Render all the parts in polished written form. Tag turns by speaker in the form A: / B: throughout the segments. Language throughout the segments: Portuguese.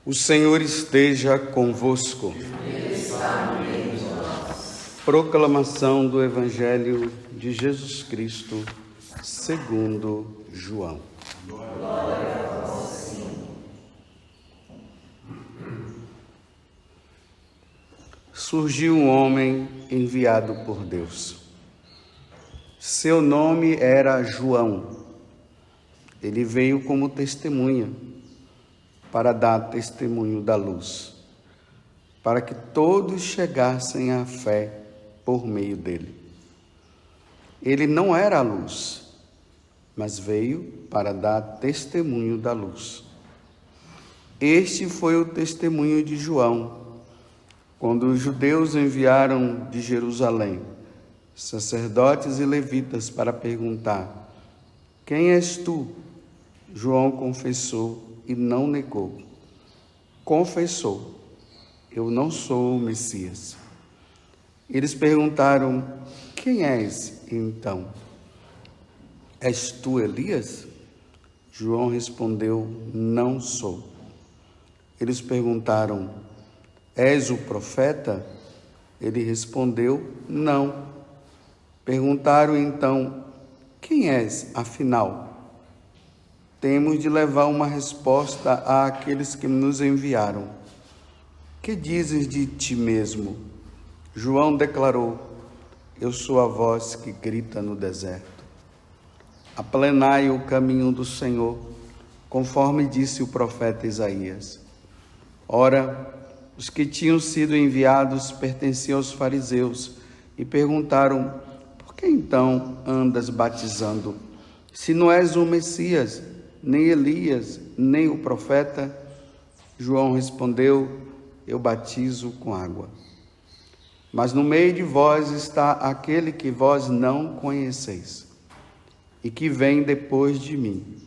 A: O Senhor esteja convosco.
B: Ele está no meio de nós.
A: Proclamação do Evangelho de Jesus Cristo, segundo João.
B: Glória a vós, Senhor.
A: Surgiu um homem enviado por Deus. Seu nome era João. Ele veio como testemunha, para dar testemunho da luz, para que todos chegassem à fé por meio dele. Ele não era a luz, mas veio para dar testemunho da luz. Este foi o testemunho de João, quando os judeus enviaram de Jerusalém sacerdotes e levitas para perguntar: quem és tu? João confessou e não negou. Confessou: eu não sou o Messias. Eles perguntaram: quem és então? És tu Elias? João respondeu: não sou. Eles perguntaram: és o profeta? Ele respondeu: não. Perguntaram então: quem és, afinal? Temos de levar uma resposta àqueles que nos enviaram. Que dizes de ti mesmo? João declarou: eu sou a voz que grita no deserto. Aplenai o caminho do Senhor, conforme disse o profeta Isaías. Ora, os que tinham sido enviados pertenciam aos fariseus e perguntaram: por que então andas batizando, se não és o Messias, nem Elias, nem o profeta? João respondeu: eu batizo com água. Mas no meio de vós está aquele que vós não conheceis, e que vem depois de mim.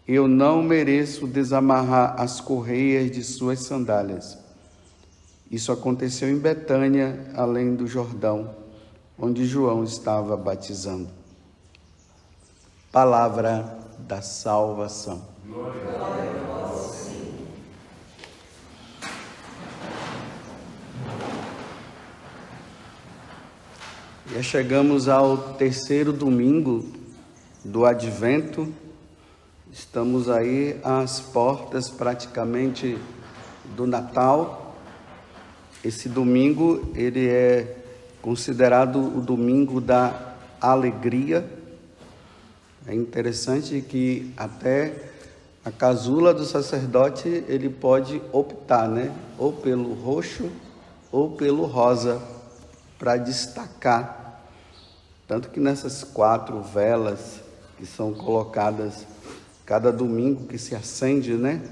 A: Eu não mereço desamarrar as correias de suas sandálias. Isso aconteceu em Betânia, além do Jordão, onde João estava batizando. Palavra da salvação.
B: Glória a vós, Senhor.
A: Já chegamos ao terceiro domingo do Advento. Estamos aí às portas praticamente do Natal. Esse domingo, ele é considerado o domingo da alegria. É interessante que até a casula do sacerdote ele pode optar, né? Ou pelo roxo ou pelo rosa, para destacar. Tanto que nessas 4 velas que são colocadas cada domingo, que se acende, né?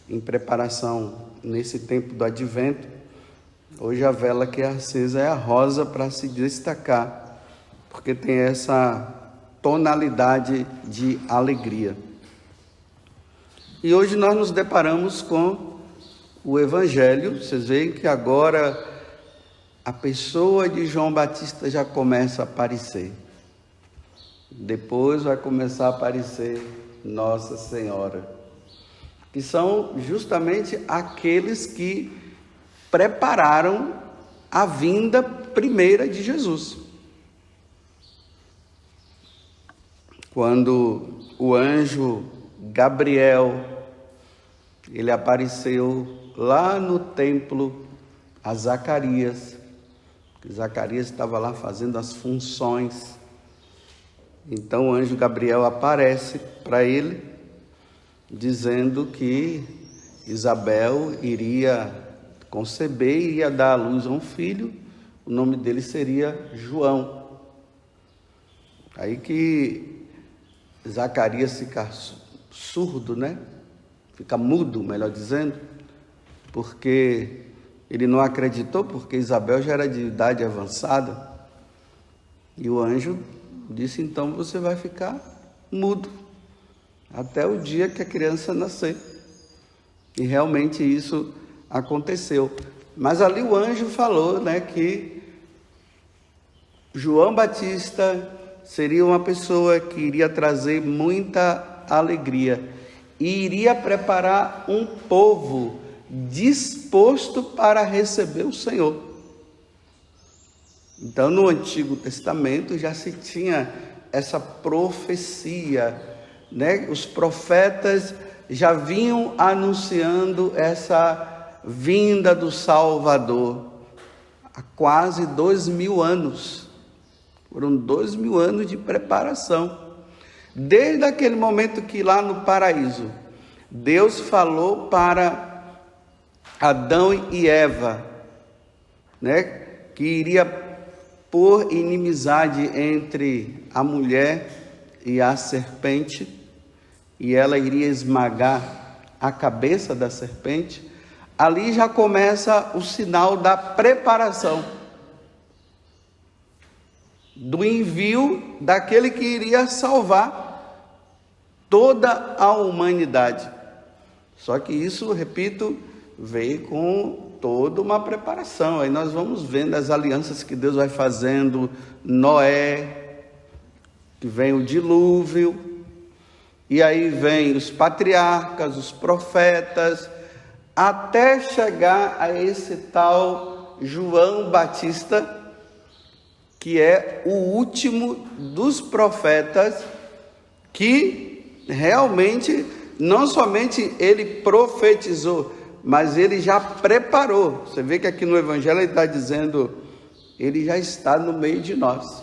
A: Em preparação nesse tempo do Advento, hoje a vela que é acesa é a rosa, para se destacar, porque tem essa tonalidade de alegria. E hoje nós nos deparamos com o Evangelho. Vocês veem que agora a pessoa de João Batista já começa a aparecer. Depois vai começar a aparecer Nossa Senhora, que são justamente aqueles que prepararam a vinda primeira de Jesus. Quando o anjo Gabriel, ele apareceu lá no templo a Zacarias, Zacarias estava lá fazendo as funções. Então o anjo Gabriel aparece para ele, dizendo que Isabel iria conceber e ia dar à luz a um filho, o nome dele seria João. Aí que Zacarias fica surdo, né? Fica mudo, melhor dizendo, porque ele não acreditou, porque Isabel já era de idade avançada. E o anjo disse: então você vai ficar mudo até o dia que a criança nascer. E realmente isso aconteceu. Mas ali o anjo falou, né, que João Batista seria uma pessoa que iria trazer muita alegria e iria preparar um povo disposto para receber o Senhor. Então, no Antigo Testamento já se tinha essa profecia, né? Os profetas já vinham anunciando essa vinda do Salvador há quase 2000 anos. Foram 2000 anos de preparação. Desde aquele momento que lá no paraíso, Deus falou para Adão e Eva, né, que iria pôr inimizade entre a mulher e a serpente, e ela iria esmagar a cabeça da serpente. Ali já começa o sinal da preparação, do envio daquele que iria salvar toda a humanidade. Só que isso, repito, veio com toda uma preparação. Aí nós vamos vendo as alianças que Deus vai fazendo. Noé, que vem o dilúvio, e aí vem os patriarcas, os profetas, até chegar a esse tal João Batista, que é o último dos profetas, que realmente, não somente ele profetizou, mas ele já preparou. Você vê que aqui no Evangelho ele está dizendo, ele já está no meio de nós.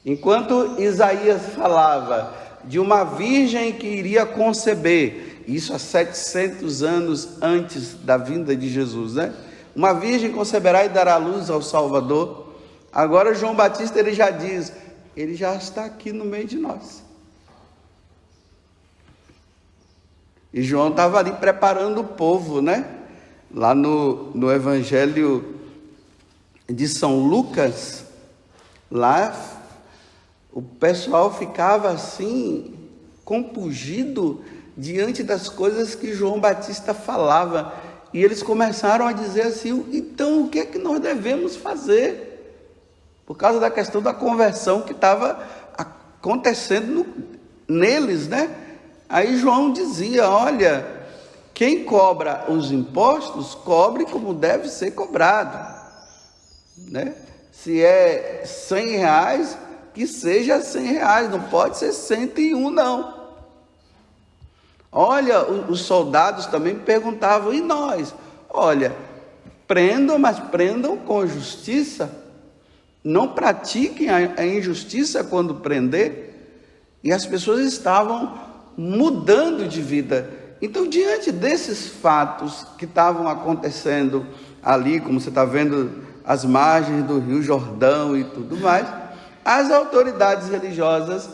A: Enquanto Isaías falava de uma virgem que iria conceber, isso há 700 anos antes da vinda de Jesus, né? Uma virgem conceberá e dará luz ao Salvador. Agora João Batista, ele já diz, ele já está aqui no meio de nós. E João estava ali preparando o povo, né? Lá no Evangelho de São Lucas, lá o pessoal ficava assim, compungido diante das coisas que João Batista falava. E eles começaram a dizer assim, então o que é que nós devemos fazer? Por causa da questão da conversão que estava acontecendo neles, né? Aí João dizia, olha, quem cobra os impostos, cobre como deve ser cobrado, né? Se é 100 reais, que seja 100 reais, não pode ser 101 não. Olha, os soldados também perguntavam, e nós? Olha, prendam, mas prendam com justiça, não pratiquem a injustiça quando prender. E as pessoas estavam mudando de vida. Então, diante desses fatos que estavam acontecendo ali, como você está vendo, as margens do Rio Jordão e tudo mais, as autoridades religiosas,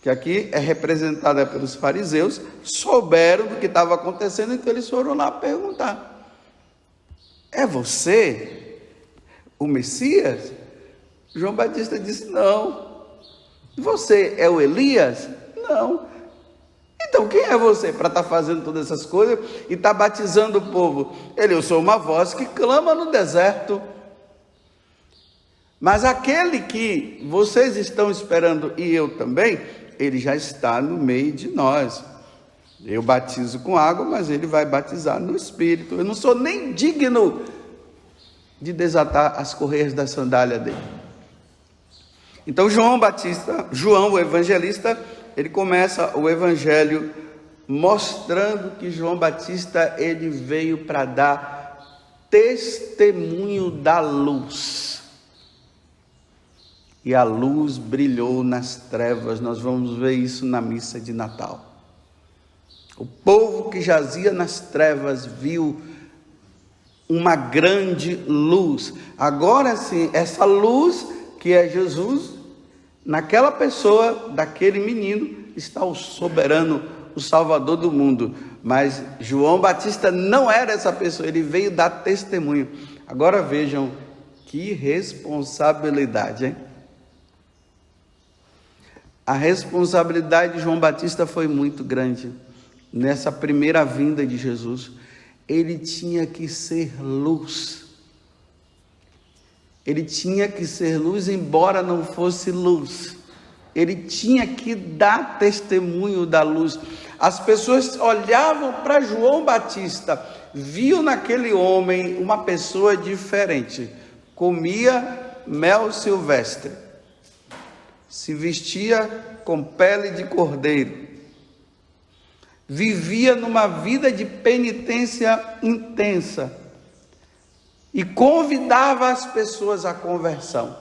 A: que aqui é representada pelos fariseus, souberam do que estava acontecendo, então eles foram lá perguntar, é você o Messias? João Batista disse, não. Você é o Elias? Não. Então quem é você para estar fazendo todas essas coisas e estar batizando o povo? Eu sou uma voz que clama no deserto. Mas aquele que vocês estão esperando, e eu também, ele já está no meio de nós. Eu batizo com água, mas ele vai batizar no Espírito. Eu não sou nem digno de desatar as correias da sandália dele. Então João o evangelista, ele começa o evangelho mostrando que João Batista, ele veio para dar testemunho da luz. E a luz brilhou nas trevas. Nós vamos ver isso na missa de Natal. O povo que jazia nas trevas viu uma grande luz. Agora sim, essa luz que é Jesus, naquela pessoa, daquele menino, está o soberano, o Salvador do mundo. Mas João Batista não era essa pessoa, ele veio dar testemunho. Agora vejam que responsabilidade, hein? A responsabilidade de João Batista foi muito grande. Nessa primeira vinda de Jesus, ele tinha que ser luz. Ele tinha que ser luz, embora não fosse luz. Ele tinha que dar testemunho da luz. As pessoas olhavam para João Batista, viam naquele homem uma pessoa diferente. Comia mel silvestre, se vestia com pele de cordeiro, vivia numa vida de penitência intensa e convidava as pessoas à conversão.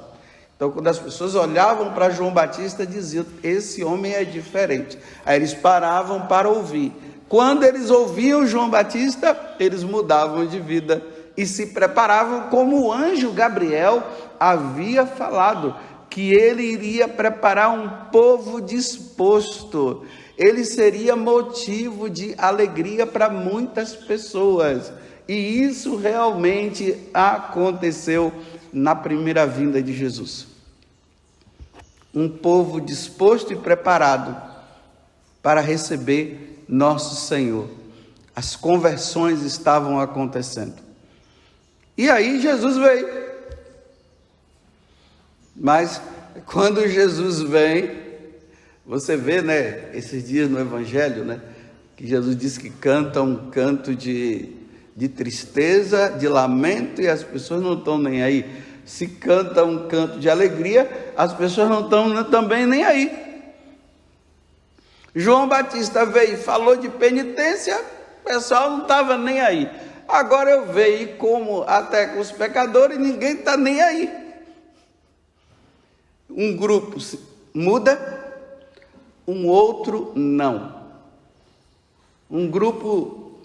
A: Então, quando as pessoas olhavam para João Batista, diziam: esse homem é diferente. Aí eles paravam para ouvir. Quando eles ouviam João Batista, eles mudavam de vida e se preparavam, como o anjo Gabriel havia falado, que ele iria preparar um povo disposto. Ele seria motivo de alegria para muitas pessoas. E isso realmente aconteceu na primeira vinda de Jesus. Um povo disposto e preparado para receber nosso Senhor. As conversões estavam acontecendo. E aí Jesus veio. Mas quando Jesus vem, você vê, né, esses dias no Evangelho, né, que Jesus disse que canta um canto de tristeza, de lamento, e as pessoas não estão nem aí. Se canta um canto de alegria, as pessoas não estão também nem aí. João Batista veio e falou de penitência, o pessoal não estava nem aí. Agora eu vejo como até com os pecadores ninguém está nem aí. Um grupo muda, um outro não. Um grupo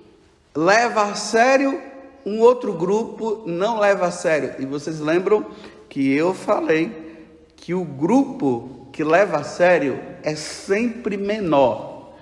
A: leva a sério, um outro grupo não leva a sério. E vocês lembram que eu falei que o grupo que leva a sério é sempre menor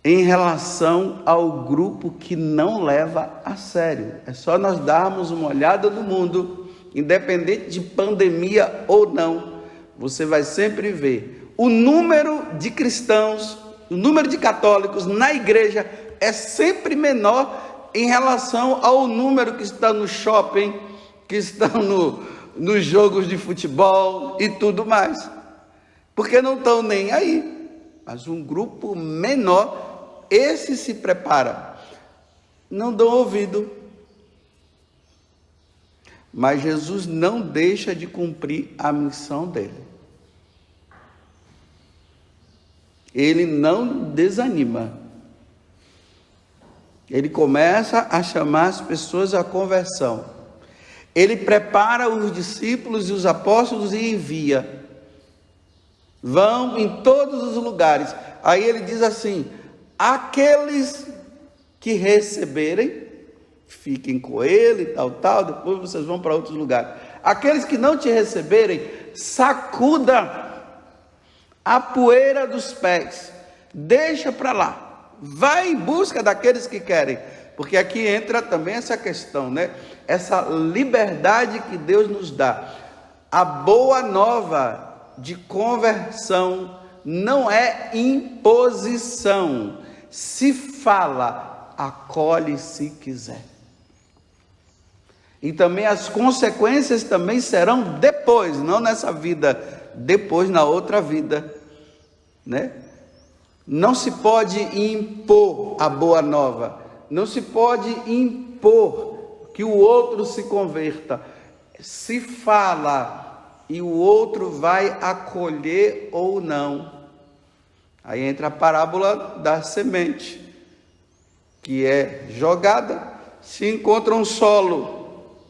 A: em relação ao grupo que não leva a sério. É só nós darmos uma olhada no mundo, independente de pandemia ou não, você vai sempre ver o número de cristãos, o número de católicos na igreja é sempre menor em relação ao número que está no shopping, que estão nos jogos de futebol e tudo mais, porque não estão nem aí. Mas um grupo menor, esse se prepara, não dão ouvido. Mas Jesus não deixa de cumprir a missão dele. Ele não desanima. Ele começa a chamar as pessoas à conversão. Ele prepara os discípulos e os apóstolos e envia. Vão em todos os lugares. Aí ele diz assim: aqueles que receberem, fiquem com ele, tal, depois vocês vão para outros lugares. Aqueles que não te receberem, sacuda a poeira dos pés, deixa para lá. Vai em busca daqueles que querem, porque aqui entra também essa questão, né? Essa liberdade que Deus nos dá. A boa nova de conversão não é imposição. Se fala, acolhe se quiser. E também as consequências também serão depois, não nessa vida, depois na outra vida, né? Não se pode impor a boa nova, não se pode impor que o outro se converta. Se fala e o outro vai acolher ou não. Aí entra a parábola da semente, que é jogada, se encontra um solo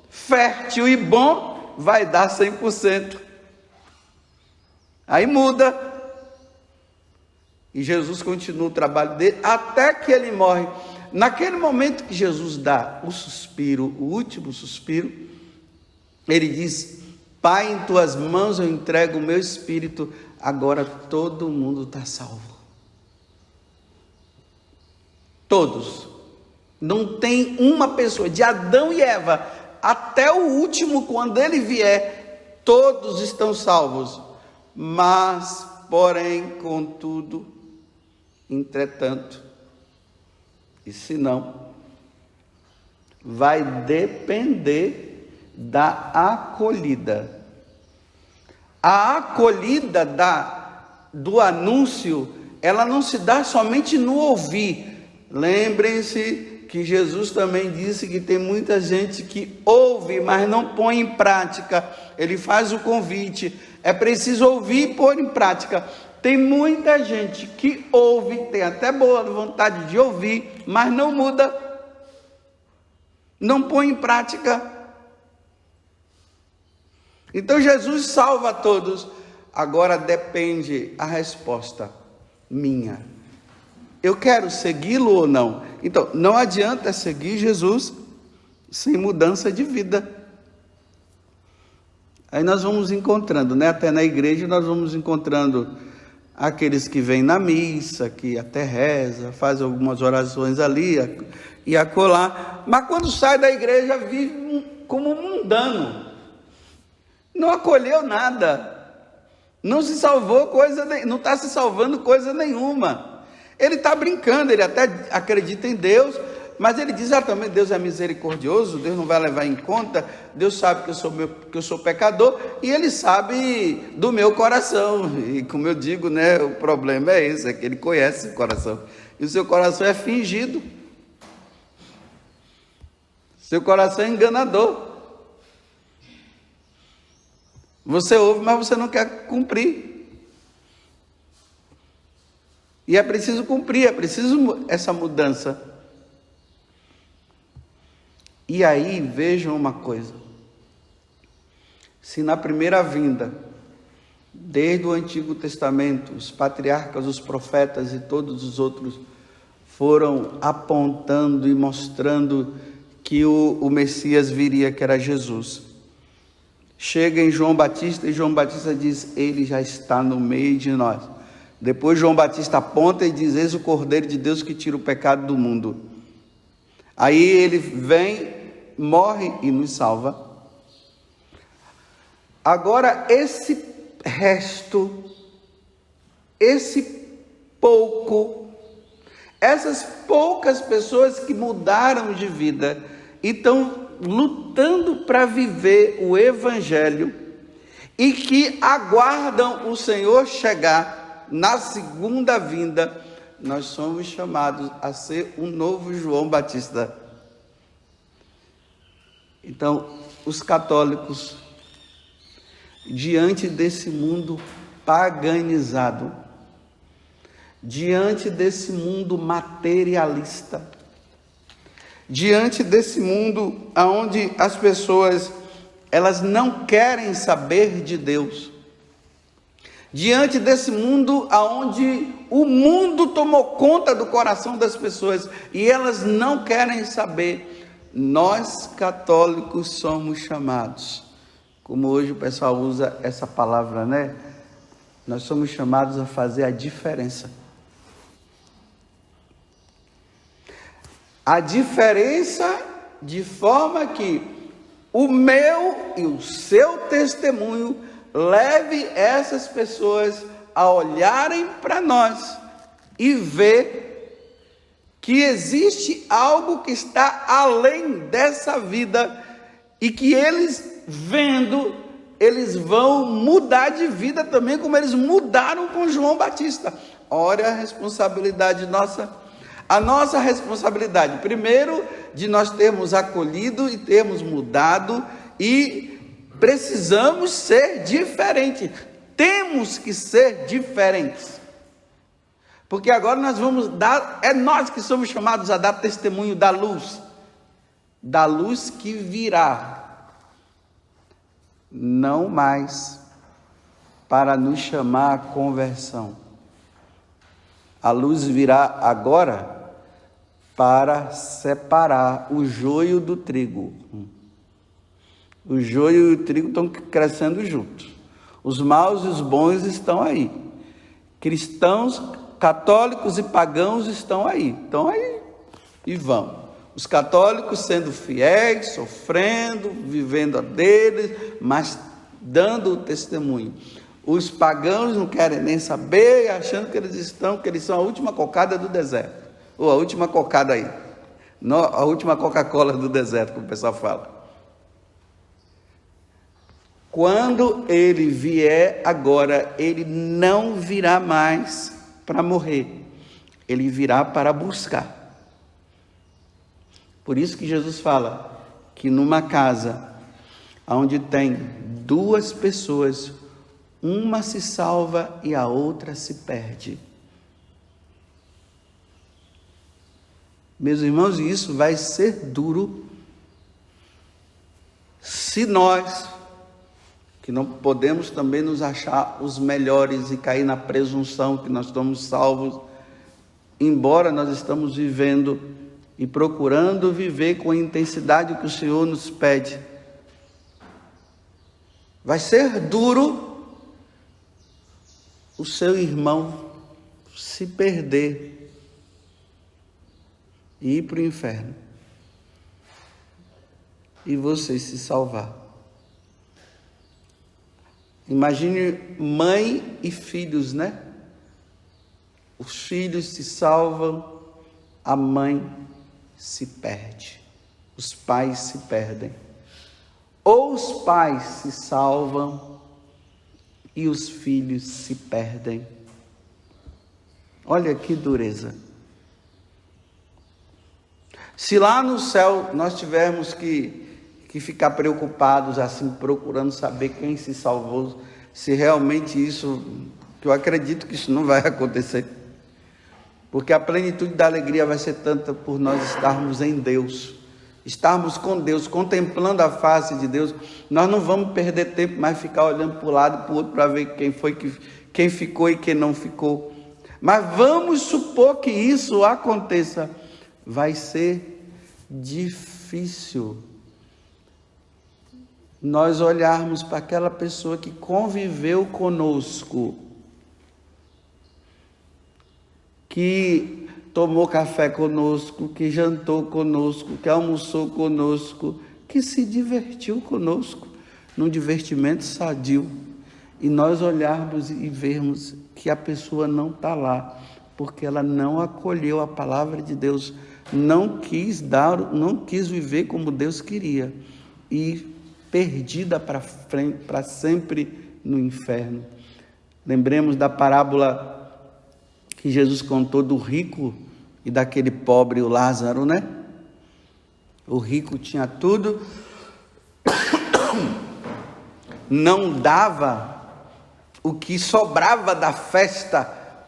A: fértil e bom, vai dar 100%. Aí muda. E Jesus continua o trabalho dele até que ele morre. Naquele momento que Jesus dá o suspiro, o último suspiro, ele diz: Pai, em tuas mãos eu entrego o meu espírito. Agora todo mundo está salvo. Todos. Não tem uma pessoa, de Adão e Eva até o último, quando ele vier, todos estão salvos. Mas, porém, contudo, entretanto, e se não, vai depender da acolhida. A acolhida do anúncio ela não se dá somente no ouvir. Lembrem-se que Jesus também disse que tem muita gente que ouve, mas não põe em prática. Ele faz o convite, é preciso ouvir e pôr em prática. Tem muita gente que ouve, tem até boa vontade de ouvir, mas não muda, não põe em prática. Então Jesus salva a todos, agora depende a resposta minha. Eu quero segui-lo ou não? Então, não adianta seguir Jesus sem mudança de vida. Aí nós vamos encontrando, né? Até na igreja nós vamos encontrando aqueles que vêm na missa, que até reza, faz algumas orações ali e acolá, mas quando sai da igreja vive como mundano, não acolheu nada, não se salvou não está se salvando coisa nenhuma. Ele está brincando, ele até acredita em Deus, mas ele diz, também Deus é misericordioso, Deus não vai levar em conta, Deus sabe que eu sou pecador, e Ele sabe do meu coração, e como eu digo, né, o problema é esse, é que Ele conhece o coração, e o seu coração é fingido, seu coração é enganador, você ouve, mas você não quer cumprir, e é preciso cumprir, é preciso essa mudança. E aí, vejam uma coisa, se na primeira vinda, desde o Antigo Testamento, os patriarcas, os profetas e todos os outros foram apontando e mostrando que o Messias viria, que era Jesus. Chega em João Batista e João Batista diz, ele já está no meio de nós. Depois João Batista aponta e diz, eis o Cordeiro de Deus que tira o pecado do mundo. Aí ele vem, morre e nos salva. Agora esse resto, esse pouco, essas poucas pessoas que mudaram de vida e estão lutando para viver o Evangelho e que aguardam o Senhor chegar na segunda vinda, nós somos chamados a ser um novo João Batista. Então, os católicos, diante desse mundo paganizado, diante desse mundo materialista, diante desse mundo onde as pessoas, elas não querem saber de Deus, diante desse mundo onde o mundo tomou conta do coração das pessoas e elas não querem saber, nós católicos somos chamados, como hoje o pessoal usa essa palavra, né? Nós somos chamados a fazer a diferença. A diferença de forma que o meu e o seu testemunho leve essas pessoas a olharem para nós e ver que existe algo que está além dessa vida e que eles vendo, eles vão mudar de vida também, como eles mudaram com João Batista. Olha a responsabilidade nossa. A nossa responsabilidade, primeiro, de nós termos acolhido e termos mudado e precisamos ser diferentes. Temos que ser diferentes. Porque agora nós vamos dar, é nós que somos chamados a dar testemunho da luz que virá. Não mais para nos chamar à conversão. A luz virá agora para separar o joio do trigo. O joio e o trigo estão crescendo juntos. Os maus e os bons estão aí. Cristãos, católicos e pagãos estão aí e vão. Os católicos sendo fiéis, sofrendo, vivendo a deles, mas dando o testemunho. Os pagãos não querem nem saber, achando que eles são a última cocada do deserto. Ou a última cocada aí. A última Coca-Cola do deserto, como o pessoal fala. Quando ele vier agora, ele não virá mais para morrer, ele virá para buscar. Por isso que Jesus fala que numa casa onde tem duas pessoas, uma se salva e a outra se perde. Meus irmãos, isso vai ser duro se nós, que não podemos também nos achar os melhores e cair na presunção que nós estamos salvos, embora nós estamos vivendo e procurando viver com a intensidade que o Senhor nos pede. Vai ser duro o seu irmão se perder e ir para o inferno e você se salvar. Imagine mãe e filhos, né? Os filhos se salvam, a mãe se perde, os pais se perdem. Ou os pais se salvam e os filhos se perdem. Olha que dureza. Se lá no céu nós tivermos que ficar preocupados assim, procurando saber quem se salvou, se realmente isso, que eu acredito que isso não vai acontecer, porque a plenitude da alegria vai ser tanta por nós estarmos em Deus, estarmos com Deus, contemplando a face de Deus. Nós não vamos perder tempo mais ficar olhando para um lado e para o outro para ver quem ficou e quem não ficou. Mas vamos supor que isso aconteça. Vai ser difícil nós olharmos para aquela pessoa que conviveu conosco, que tomou café conosco, que jantou conosco, que almoçou conosco, que se divertiu conosco, num divertimento sadio, e nós olharmos e vermos que a pessoa não está lá, porque ela não acolheu a palavra de Deus, não quis viver como Deus queria, e perdida para sempre no inferno. Lembremos da parábola que Jesus contou do rico e daquele pobre, o Lázaro, né? O rico tinha tudo, não dava o que sobrava da festa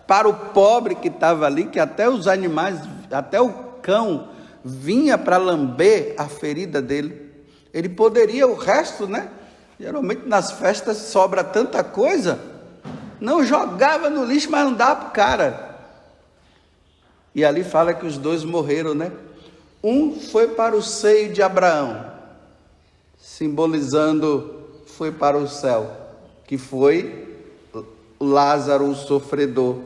A: para o pobre que estava ali, que até os animais, até o cão vinha para lamber a ferida dele. Ele poderia o resto, né? Geralmente nas festas sobra tanta coisa, não jogava no lixo, mas não dava para o cara. E ali fala que os dois morreram, né? Um foi para o seio de Abraão, simbolizando foi para o céu, que foi Lázaro, o sofredor.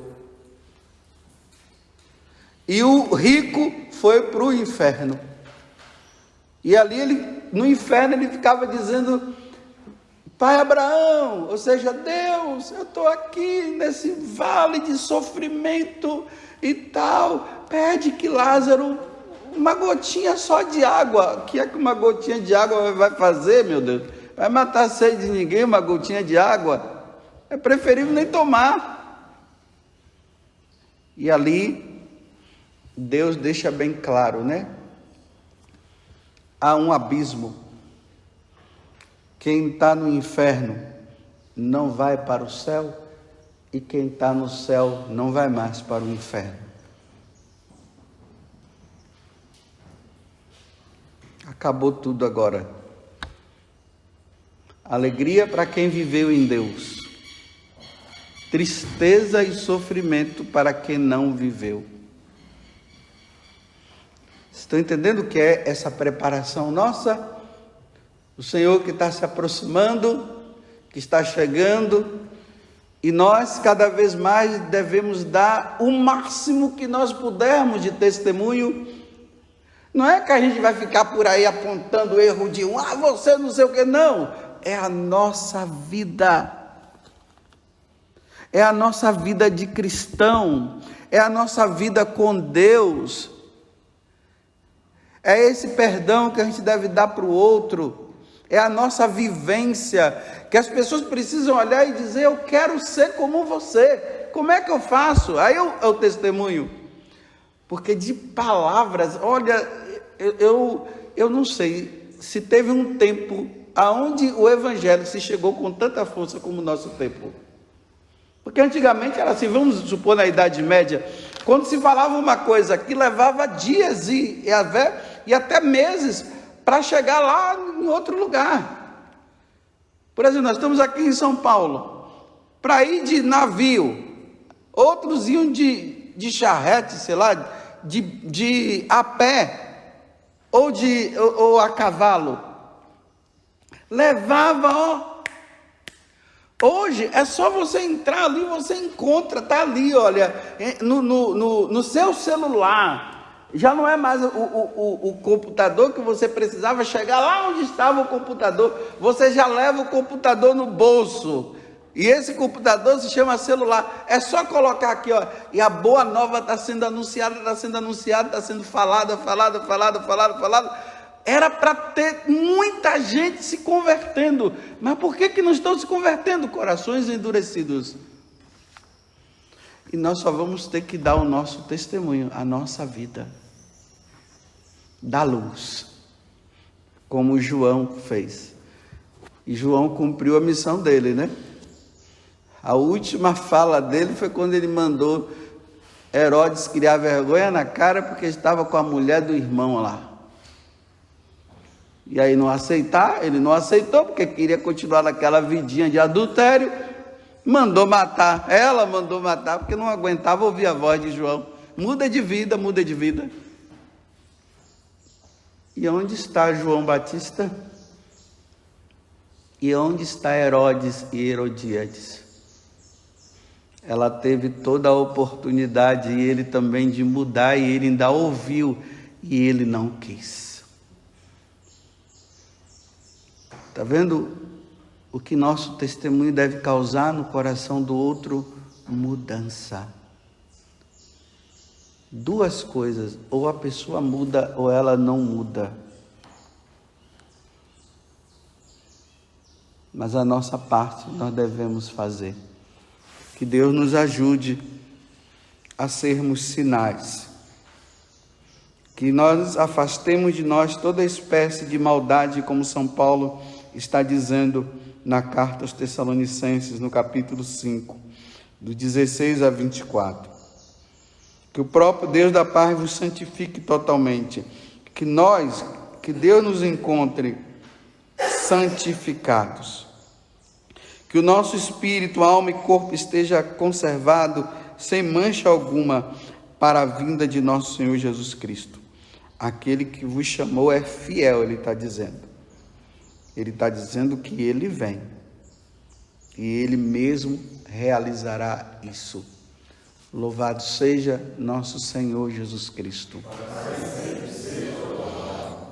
A: E o rico foi para o inferno. E ali no inferno ele ficava dizendo: Pai Abraão, ou seja, Deus, eu estou aqui nesse vale de sofrimento e tal, pede que Lázaro, uma gotinha só de água. O que é que uma gotinha de água vai fazer, meu Deus? Vai matar a sede de ninguém, uma gotinha de água? É preferível nem tomar. E ali Deus deixa bem claro, né? Há um abismo. Quem está no inferno não vai para o céu, e quem está no céu não vai mais para o inferno. Acabou tudo agora. Alegria para quem viveu em Deus, tristeza e sofrimento para quem não viveu. Estão entendendo o que é essa preparação nossa? O Senhor que está se aproximando, que está chegando, e nós cada vez mais devemos dar o máximo que nós pudermos de testemunho. Não é que a gente vai ficar por aí apontando o erro de um, você não sei o que, não. É a nossa vida. É a nossa vida de cristão. É a nossa vida com Deus. É esse perdão que a gente deve dar para o outro. É a nossa vivência, que as pessoas precisam olhar e dizer: eu quero ser como você. como é que eu faço? Aí eu testemunho. Porque de palavras, olha, eu não sei se teve um tempo aonde o evangelho se chegou com tanta força como o nosso tempo. Porque antigamente era assim, vamos supor na Idade Média, quando se falava uma coisa que levava dias e até meses para chegar lá em outro lugar. Por exemplo, nós estamos aqui em São Paulo, para ir de navio, outros iam de charrete, sei lá, de a pé, ou a cavalo. Levava, hoje é só você entrar ali, você encontra, está ali, olha, no seu celular. Já não é mais o computador que você precisava chegar lá onde estava o computador. Você já leva o computador no bolso. E esse computador se chama celular. É só colocar aqui, ó. E a boa nova está sendo anunciada, está sendo falada. Era para ter muita gente se convertendo. Mas por que não estão se convertendo? Corações endurecidos. E nós só vamos ter que dar o nosso testemunho, a nossa vida. Da luz. Como João fez. E João cumpriu a missão dele, né? A última fala dele foi quando ele mandou Herodes criar vergonha na cara porque estava com a mulher do irmão lá. E aí ele não aceitou porque queria continuar naquela vidinha de adultério, mandou matar porque não aguentava ouvir a voz de João. Muda de vida. E onde está João Batista? E onde está Herodes e Herodíades? Ela teve toda a oportunidade, e ele também, de mudar, e ele ainda ouviu, e ele não quis. Está vendo o que nosso testemunho deve causar no coração do outro? Mudança. Duas coisas, ou a pessoa muda ou ela não muda. Mas a nossa parte nós devemos fazer. Que Deus nos ajude a sermos sinais. Que nós afastemos de nós toda espécie de maldade, como São Paulo está dizendo na carta aos Tessalonicenses, no capítulo 5, do 16 a 24. Que o próprio Deus da paz vos santifique totalmente. Que Deus nos encontre santificados. Que o nosso espírito, alma e corpo esteja conservado sem mancha alguma para a vinda de nosso Senhor Jesus Cristo. Aquele que vos chamou é fiel, ele está dizendo. Ele está dizendo que ele vem. E ele mesmo realizará isso. Louvado seja nosso Senhor Jesus Cristo.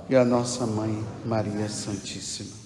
A: E a nossa Mãe Maria Santíssima.